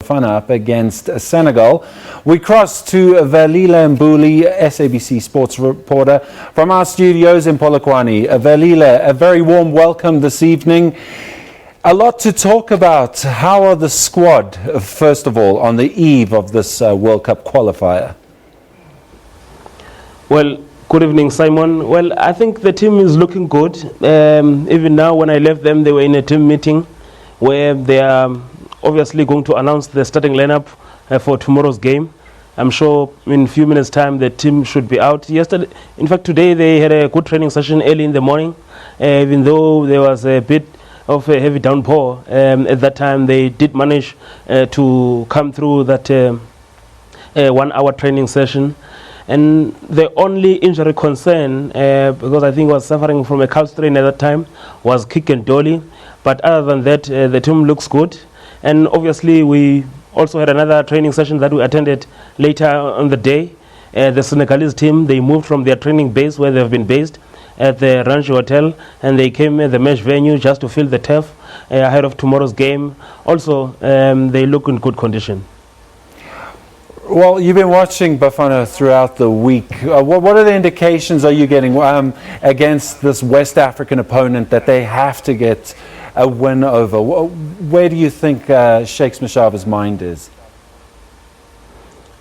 Bafana up against Senegal. We cross to Velile Mbuli, SABC sports reporter from our studios in Polokwane. Velile, a very warm welcome this evening. A lot to talk about. How are the squad, first of all, on the eve of this World Cup qualifier? Well, good evening, Simon. Well, I think the team is looking good. Even now, when I left them, they were in a team meeting where they are obviously going to announce the starting lineup for tomorrow's game. I'm sure in a few minutes' time the team should be out. Yesterday, in fact, today they had a good training session early in the morning. Even though there was a bit of a heavy downpour at that time, they did manage to come through that 1 hour training session. And the only injury concern, because I think was suffering from a calf strain at that time, was Kick and Dolly. But other than that, the team looks good. And obviously, we also had another training session that we attended later on the day. The Senegalese team, they moved from their training base where they've been based at the Ranch Hotel, and they came at the mesh venue just to fill the turf ahead of tomorrow's game. Also, they look in good condition. Well, you've been watching Bafana throughout the week. What are the indications are you getting against this West African opponent that they have to get a win over? Where do you think Sheikh Mashaba's mind is?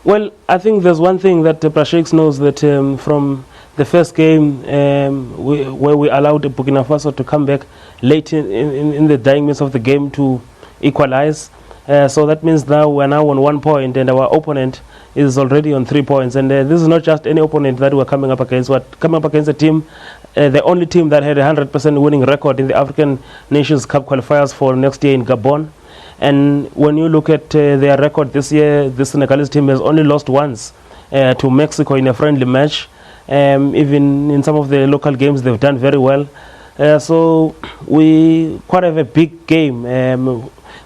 Well, I think there's one thing that Sheikh knows, that from the first game where we allowed Burkina Faso to come back late in the dying minutes of the game to equalize. So that means now we're now on 1 point and our opponent is already on 3 points. And this is not just any opponent that we're coming up against. We're coming up against a team, the only team that had a 100% winning record in the African Nations Cup qualifiers for next year in Gabon. And when you look at their record this year, the Senegalese team has only lost once to Mexico in a friendly match. Even in some of the local games, they've done very well. So we quite have a big game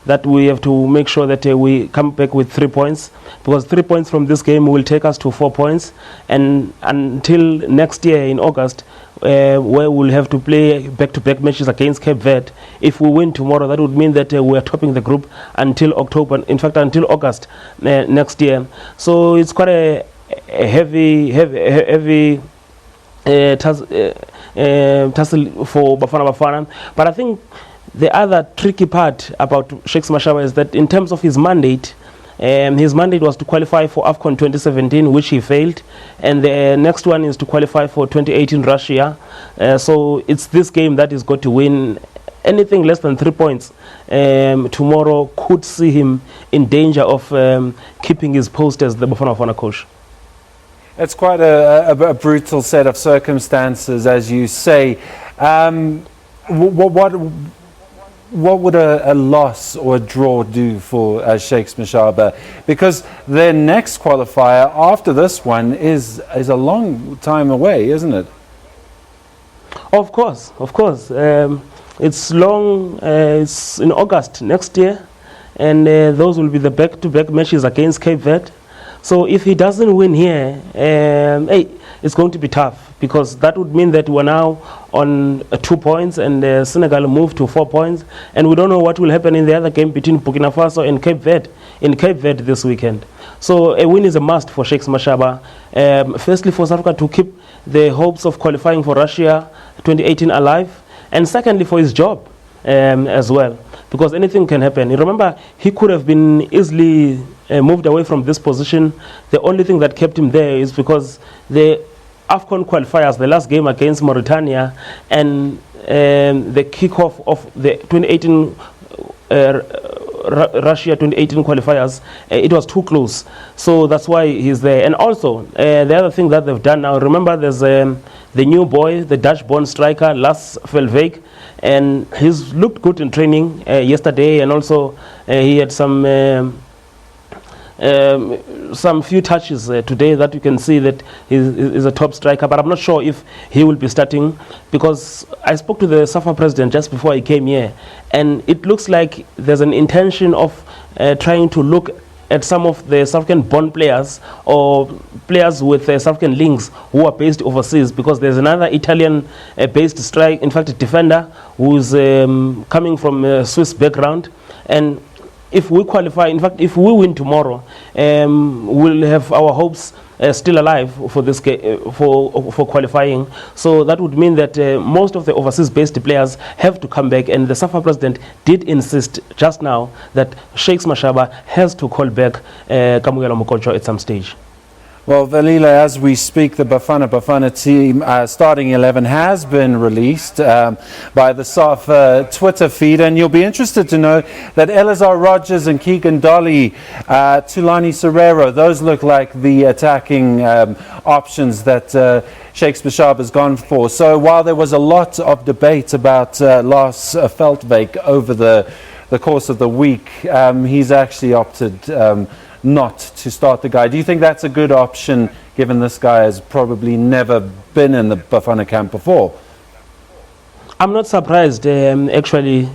that we have to make sure that we come back with 3 points, because 3 points from this game will take us to 4 points, and until next year in August, where we'll have to play back-to-back matches against Cape Verde. If we win tomorrow, that would mean that we are topping the group until October, in fact until August next year. So it's quite a heavy tussle for Bafana Bafana. But I think the other tricky part about Sheikh Mashaba is that in terms of his mandate was to qualify for AFCON 2017, which he failed, and the next one is to qualify for 2018 Russia. So it's this game that he's got to win. Anything less than 3 points tomorrow could see him in danger of keeping his post as the Bafana Bafana coach. It's quite a brutal set of circumstances, as you say. What would a loss or a draw do for Sheikh Mashaba? Because their next qualifier after this one is a long time away, isn't it? Of course. It's long. It's in August next year, and those will be the back-to-back matches against Cape Verde. So if he doesn't win here, it's going to be tough, because that would mean that we're now on 2 points and Senegal moved to 4 points, and we don't know what will happen in the other game between Burkina Faso and Cape Verde this weekend. So a win is a must for Sheikh Mashaba. Firstly, for South Africa to keep the hopes of qualifying for Russia 2018 alive, and secondly for his job as well, because anything can happen. You remember, he could have been easily moved away from this position. The only thing that kept him there is because the AFCON qualifiers, the last game against Mauritania, and the kickoff of the 2018 Russia 2018 qualifiers, it was too close. So that's why he's there. And also, the other thing that they've done now, remember there's the new boy, the Dutch-born striker, Lars Velveek, and he's looked good in training yesterday, and also he had some few touches today that you can see that he's a top striker, but I'm not sure if he will be starting, because I spoke to the SAFA president just before he came here, and it looks like there's an intention of trying to look at some of the South African born players or players with South African links who are based overseas, because there's another Italian based defender who's coming from a Swiss background, and if we qualify, in fact, if we win tomorrow, we'll have our hopes still alive for this for qualifying. So that would mean that most of the overseas-based players have to come back, and the SAFA president did insist just now that Sheikh Mashaba has to call back Kamugelo Mokocho at some stage. Well, Velile, as we speak, the Bafana Bafana team starting 11 has been released by the SAF Twitter feed, and you'll be interested to know that Elazar Rogers and Keegan Dolly, Tulani Serrero, those look like the attacking options that Sheikh Mashaba has gone for. So while there was a lot of debate about Lars Veldwijk over the course of the week, he's actually opted not to start the guy. Do you think that's a good option, given this guy has probably never been in the Bafana camp before? I'm not surprised, actually,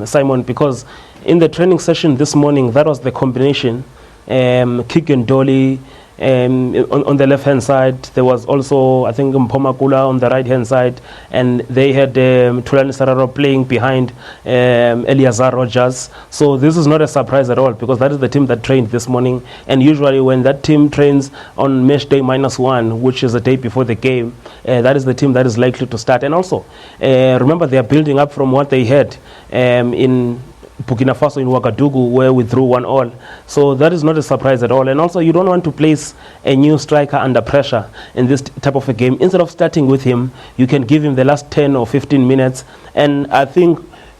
Simon, because in the training session this morning, that was the combination. Keegan Dolly on the left-hand side. There was also, I think, Mpomakula on the right-hand side, and they had Tulani Serrero playing behind Elazar Rogers. So this is not a surprise at all, because that is the team that trained this morning. And usually when that team trains on match day -1, which is the day before the game, that is the team that is likely to start. And also, remember, they are building up from what they had in Burkina Faso, in Ouagadougou, where we drew 1-1. So that is not a surprise at all. And also, you don't want to place a new striker under pressure in this type of a game. Instead of starting with him, you can give him the last 10 or 15 minutes. And I think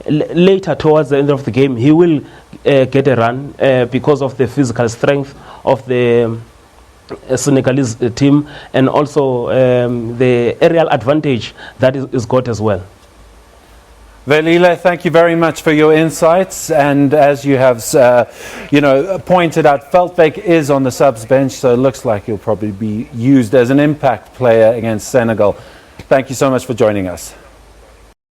later, towards the end of the game, he will get a run because of the physical strength of the Senegalese team, and also the aerial advantage that is got as well. Velile, thank you very much for your insights. And as you have, pointed out, Veldwijk is on the subs bench, so it looks like he'll probably be used as an impact player against Senegal. Thank you so much for joining us.